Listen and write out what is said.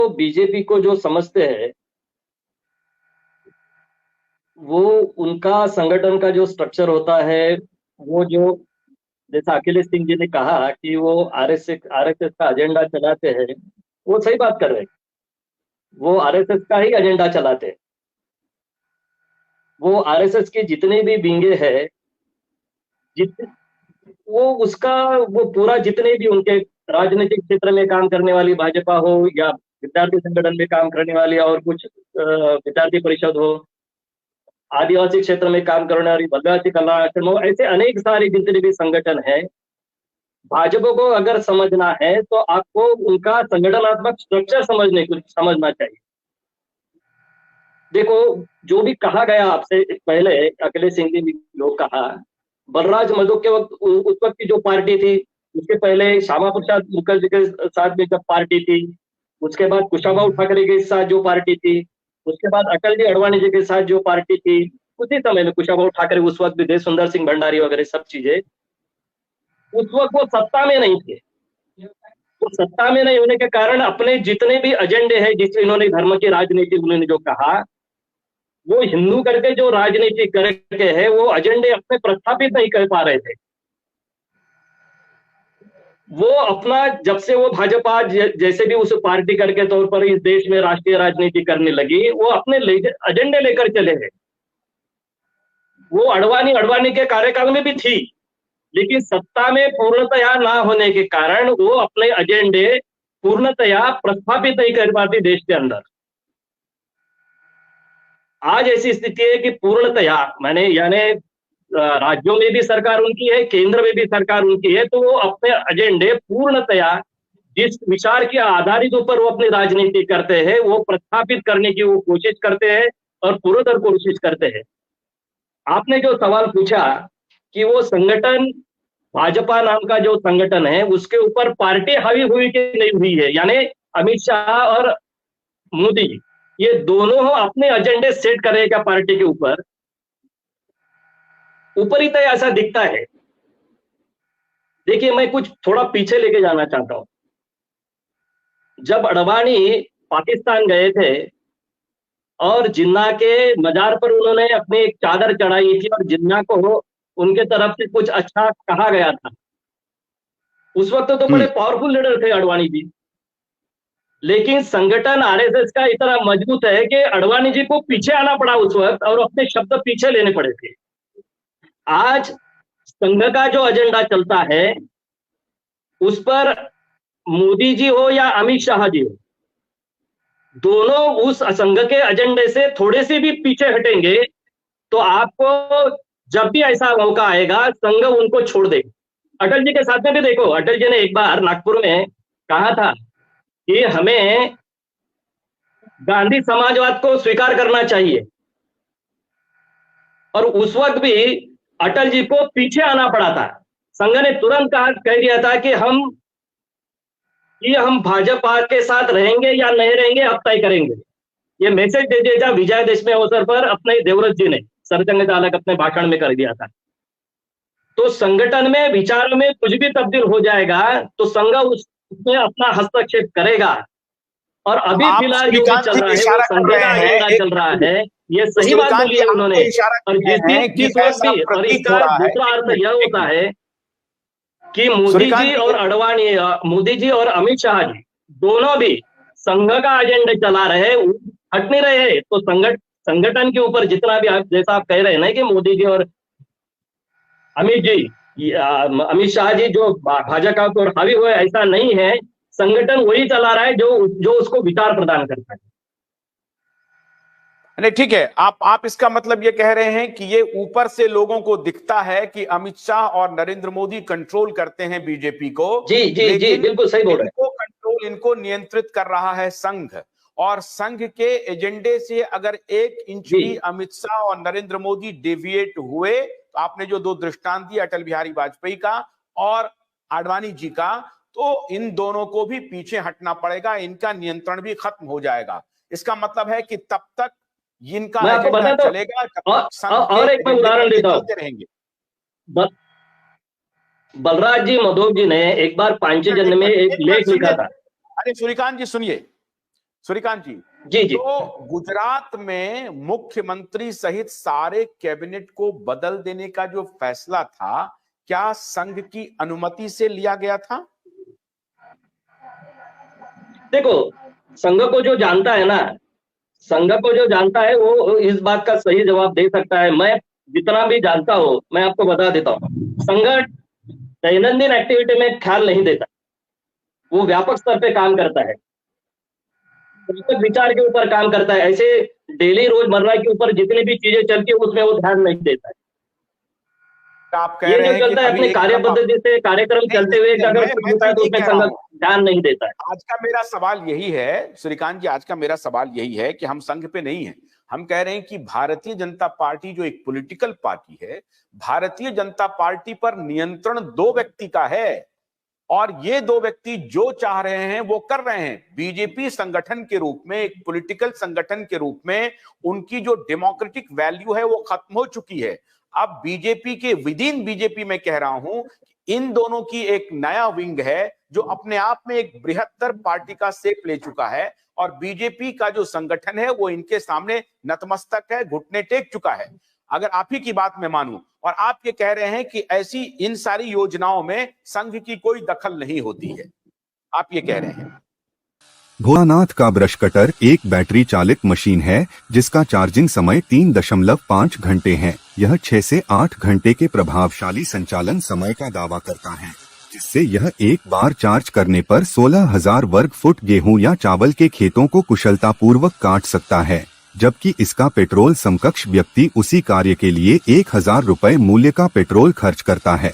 तो बीजेपी को जो समझते हैं, वो उनका संगठन का जो स्ट्रक्चर होता है, वो जो जैसा अखिलेश सिंह जी ने कहा कि वो आरएसएस का एजेंडा चलाते हैं, वो सही बात कर रहे हैं। वो आरएसएस का ही एजेंडा चलाते हैं। वो आरएसएस के जितने भी विंगे हैं, जित वो उसका वो पूरा जितने भी उनके राजनीतिक क्षेत्र में काम करने वाली भाजपा हो, या विद्यार्थी संगठन में काम करने वाली और कुछ विद्यार्थी परिषद हो, आदिवासी क्षेत्र में काम करने वाली आदिवासी कल्याण आश्रम हो, ऐसे अनेक सारे जितने भी संगठन हैं, भाजपा को अगर समझना है तो आपको उनका संगठनात्मक स्ट्रक्चर समझना चाहिए। देखो, जो भी कहा गया आपसे पहले, अखिलेश सिंह जी ने जो कहा, बलराज मधु के वक्त उस वक्त की जो पार्टी थी, उसके पहले श्यामा प्रसाद मुखर्जी के साथ में जब पार्टी थी, उसके बाद कुशाभाऊ ठाकरे के साथ जो पार्टी थी, उसके बाद अटल जी अडवाणी जी के साथ जो पार्टी थी, उसी समय में कुशाभाऊ ठाकरे उस वक्त विजय सुंदर सिंह भंडारी वगैरह सब चीजें, उस वक्त वो सत्ता में नहीं थे। वो सत्ता में नहीं होने के कारण अपने जितने भी एजेंडे हैं, जिस इन्होंने धर्म की राजनीति उन्होंने जो कहा, वो हिंदू करके जो राजनीति करके है, वो एजेंडे अपने प्रस्थापित नहीं कर पा रहे थे। वो अपना, जब से वो भाजपा जैसे भी उस पार्टी करके तौर पर इस देश में राष्ट्रीय राजनीति करने लगी, वो अपने एजेंडे लेकर चले गए। वो अडवाणी के कार्यकाल में भी थी, लेकिन सत्ता में पूर्णतया ना होने के कारण वो अपने एजेंडे पूर्णतया प्रस्थापित नहीं कर पाती देश के अंदर। आज ऐसी स्थिति है कि पूर्णतया मैंने यानी राज्यों में भी सरकार उनकी है, केंद्र में भी सरकार उनकी है, तो वो अपने एजेंडे पूर्णतया जिस विचार के आधारित ऊपर वो अपनी राजनीति करते हैं, वो प्रस्थापित करने की वो कोशिश करते हैं और पूर्णतः कोशिश करते हैं। आपने जो सवाल पूछा कि वो संगठन, भाजपा नाम का जो संगठन है, उसके ऊपर पार्टी हावी हुई कि नहीं हुई है, यानी अमित शाह और मोदी, ये दोनों अपने एजेंडे सेट करेगा पार्टी के ऊपर, ऊपरीतः ऐसा दिखता है। देखिए, मैं कुछ थोड़ा पीछे लेके जाना चाहता हूं। जब अडवाणी पाकिस्तान गए थे और जिन्ना के मजार पर उन्होंने अपनी एक चादर चढ़ाई थी और जिन्ना को उनके तरफ से कुछ अच्छा कहा गया था, उस वक्त तो बड़े पावरफुल लीडर थे अडवाणी जी, लेकिन संगठन आरएसएस का इतना मजबूत है कि अडवाणी जी को पीछे आना पड़ा उस वक्त और अपने शब्द पीछे लेने पड़े थे। आज संघ का जो एजेंडा चलता है, उस पर मोदी जी हो या अमित शाह जी हो, दोनों उस संघ के एजेंडे से थोड़े से भी पीछे हटेंगे तो आपको जब भी ऐसा मौका आएगा, संघ उनको छोड़ देगा। अटल जी के साथ में भी देखो, अटल जी ने एक बार नागपुर में कहा था कि हमें गांधी समाजवाद को स्वीकार करना चाहिए, और उस वक्त भी अटल जी को पीछे आना पड़ा था। संघ ने तुरंत कह दिया था कि हम भाजपा के साथ रहेंगे या नहीं रहेंगे, अब तय करेंगे। ये मैसेज दे दिया था विजयादशमी अवसर पर अपने देवव्रत जी ने, सरसंघ चालक अपने भाषण में कर दिया था। तो संगठन में, विचारों में कुछ भी तब्दील हो जाएगा तो संघ उसमें अपना हस्तक्षेप करेगा। और अभी फिलहाल जो भी चल रहा है, वो संघ का एजेंडा चल रहा है। ये सही बात बोली है उन्होंने। और जिस वक्त भी, और इसका दूसरा अर्थ यह होता है कि मोदी जी और अडवाणी, मोदी जी और अमित शाह जी दोनों भी संघ का एजेंडा चला रहे, हट नहीं रहे। तो संगठन के ऊपर जितना भी आप, जैसा आप कह रहे हैं ना कि मोदी जी और अमित शाह जी जो भाजपा को हावी हुए, ऐसा नहीं है। संगठन वही चला रहा है जो उसको विचार प्रदान करता है। नहीं, ठीक है, आप इसका मतलब ये कह रहे हैं कि ये ऊपर से लोगों को दिखता है कि अमित शाह और नरेंद्र मोदी कंट्रोल करते हैं बीजेपी को। जी, बिल्कुल सही बोल रहे हैं। इनको नियंत्रित कर रहा है संघ, और संघ के एजेंडे से अगर 1 इंच भी अमित शाह और नरेंद्र मोदी डेविएट हुए, तो आपने जो 2 दृष्टांत दिए, अटल बिहारी वाजपेयी का और आडवाणी जी का, तो इन दोनों को भी पीछे हटना पड़ेगा, इनका नियंत्रण भी खत्म हो जाएगा। इसका मतलब है कि तब तक इनका एजेंडा चलेगा, और एक मैं उदाहरण देता हूं, रहेंगे। बलराज जी मधोक जी ने एक बार पांचजन्य में एक लेख लिखा था। अरे सूर्यकांत जी सुनिए, सूर्यकांत जी, जी जी। तो गुजरात में मुख्यमंत्री सहित सारे कैबिनेट को बदल देने का जो फैसला था, क्या संघ की अनुमति से लिया गया था? देखो, संघ को जो जानता है ना, संघ को जो जानता है वो इस बात का सही जवाब दे सकता है। मैं जितना भी जानता हूं, मैं आपको बता देता हूं, संघ दैनंदिन एक्टिविटी में ख्याल नहीं देता, वो व्यापक स्तर पे काम करता है, व्यापक विचार के ऊपर काम करता है। ऐसे डेली रोजमर्रा के ऊपर जितनी भी चीजें चलती है उसमें वो ध्यान नहीं देता है। आप कह ये रहे जो हैं कि चलता है अभी अपने एक कार्य तरफा पद्धति से, कार्यक्रम नहीं, चलते हुए मैं अगर मैं कुछ मैं होता है तो तो ये उसमें कह रहा संघ हूं, ध्यान नहीं देता है। आज का मेरा सवाल यही है श्रीकांत जी, आज का मेरा सवाल यही है कि हम संघ पे नहीं है, हम कह रहे हैं कि भारतीय जनता पार्टी जो एक पॉलिटिकल पार्टी है, भारतीय जनता पार्टी पर नियंत्रण दो व्यक्ति का है और ये दो व्यक्ति जो चाह रहे हैं वो कर रहे हैं। बीजेपी संगठन के रूप में, एक पॉलिटिकल संगठन के रूप में उनकी जो डेमोक्रेटिक वैल्यू है वो खत्म हो चुकी है। अब बीजेपी के विद इन बीजेपी में कह रहा हूं, इन दोनों की एक नया विंग है जो अपने आप में एक बृहत्तर पार्टी का शेप ले चुका है और बीजेपी का जो संगठन है वो इनके सामने नतमस्तक है, घुटने टेक चुका है। अगर आप ही की बात मैं मानूं और आप ये कह रहे हैं कि ऐसी इन सारी योजनाओं में संघ की कोई दखल नहीं होती है, आप ये कह रहे हैं। भोलानाथ का ब्रश कटर एक बैटरी चालित मशीन है जिसका चार्जिंग समय 3.5 घंटे है। यह 6 से 8 घंटे के प्रभावशाली संचालन समय का दावा करता है, जिससे यह एक बार चार्ज करने पर 16,000 वर्ग फुट गेहूं या चावल के खेतों को कुशलतापूर्वक काट सकता है, जबकि इसका पेट्रोल समकक्ष व्यक्ति उसी कार्य के लिए 1,000 रुपए मूल्य का पेट्रोल खर्च करता है।